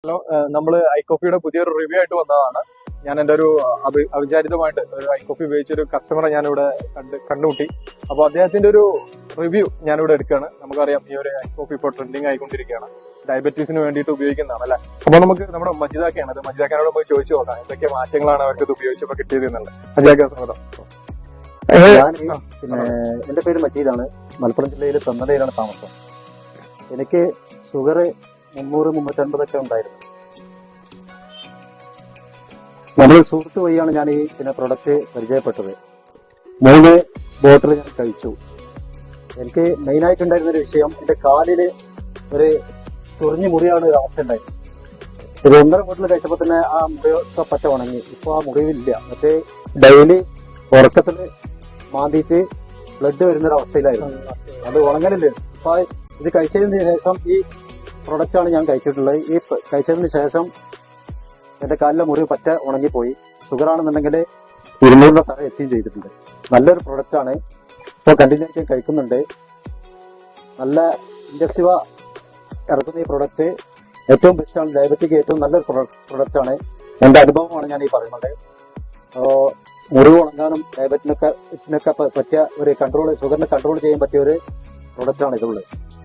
Hello, നമ്മൾ ഐകോഫിയുടെ പുതിയൊരു review ആയിട്ട് വന്നതാണ്. ഞാൻ എൻ്റെ ഒരു അവിചാരിതമായിട്ട് ഒരു ഐകോഫി ഉപയോഗിച്ചൊരു കസ്റ്റമറെ ഞാനിവിടെ കണ്ടുമുട്ടി. അപ്പോൾ അദ്ദേഹത്തിന്റെ ഒരു റിവ്യൂ ഞാനിവിടെ എടുക്കുകയാണ്. നമുക്കറിയാം ഈ ഒരു ഐകോഫി ഇപ്പോൾ ട്രെൻഡിങ് ആയിക്കൊണ്ടിരിക്കുകയാണ്, ഡയബറ്റീസിന് വേണ്ടിയിട്ട് ഉപയോഗിക്കുന്നതാണ് അല്ലെ. അപ്പോൾ നമുക്ക് നമ്മുടെ മജിദാക്കയാണ്, അത് മജിദാക്കാനോട് നമുക്ക് ചോദിച്ചു നോക്കാം എന്തൊക്കെ മാറ്റങ്ങളാണ് അവർക്ക് ഇത് ഉപയോഗിച്ചപ്പോൾ കിട്ടിയത് എന്നുള്ളത്. മജിദാക്ക സ്വാഗതം. പിന്നെ എന്റെ പേര് മജീദാണ്. മലപ്പുറം ജില്ലയിലെ തെന്നലയിലാണ് താമസം. എനിക്ക് ഷുഗർ 300-350 ഉണ്ടായിരുന്നു. നമ്മളൊരു സുഹൃത്ത് വഴിയാണ് ഞാൻ ഈ പ്രൊഡക്റ്റ് പരിചയപ്പെട്ടത്. 3 ബോട്ടിൽ ഞാൻ കഴിച്ചു. എനിക്ക് മെയിനായിട്ടുണ്ടായിരുന്ന ഒരു വിഷയം, എന്റെ കാലില് ഒരു ചൊറിഞ്ഞു മുറിയാണ് ഒരു അവസ്ഥ ഉണ്ടായിരുന്നു. ഒരു 1.5 ബോട്ടിൽ കഴിച്ചപ്പോൾ തന്നെ ആ മുറിയൊക്കെ പറ്റ ഉണങ്ങി. ഇപ്പൊ ആ മുറിവില്ല. മറ്റേ ഡെയിലി ഉറക്കത്തില് മാന്തിയിട്ട് ബ്ലഡ് വരുന്നൊരവസ്ഥയിലായിരുന്നു. അത് ഉണങ്ങലില്ല. ഇപ്പൊ ഇത് കഴിച്ചതിന് ശേഷം ഈ പ്രൊഡക്റ്റാണ് ഞാൻ കഴിച്ചിട്ടുള്ളത്. ഈ കഴിച്ചതിന് ശേഷം എന്റെ കാലിലെ മുറിവ് പറ്റ ഉണങ്ങിപ്പോയി. ഷുഗർ ആണെന്നുണ്ടെങ്കിൽ 200 താഴെ എത്തുകയും ചെയ്തിട്ടുണ്ട്. നല്ലൊരു പ്രൊഡക്റ്റാണ്. ഇപ്പോൾ കണ്ടിന്യൂ ആയിട്ട് കഴിക്കുന്നുണ്ട്. നല്ല ഇൻഡക്സിവ ഇറക്കുന്ന ഈ പ്രൊഡക്റ്റ് ഏറ്റവും ബെസ്റ്റാണ്. ഡയബറ്റിക് ഏറ്റവും നല്ലൊരു പ്രൊഡക്റ്റാണ്. എന്റെ അനുഭവമാണ് ഞാൻ ഈ പറയുന്നത്. മുറിവ് ഉണങ്ങാനും ഡയബറ്റിനൊക്കെ പറ്റിയ ഒരു കൺട്രോൾ, ഷുഗറിനെ കൺട്രോൾ ചെയ്യാൻ പറ്റിയ ഒരു പ്രൊഡക്റ്റാണ് ഇതുള്ളത്.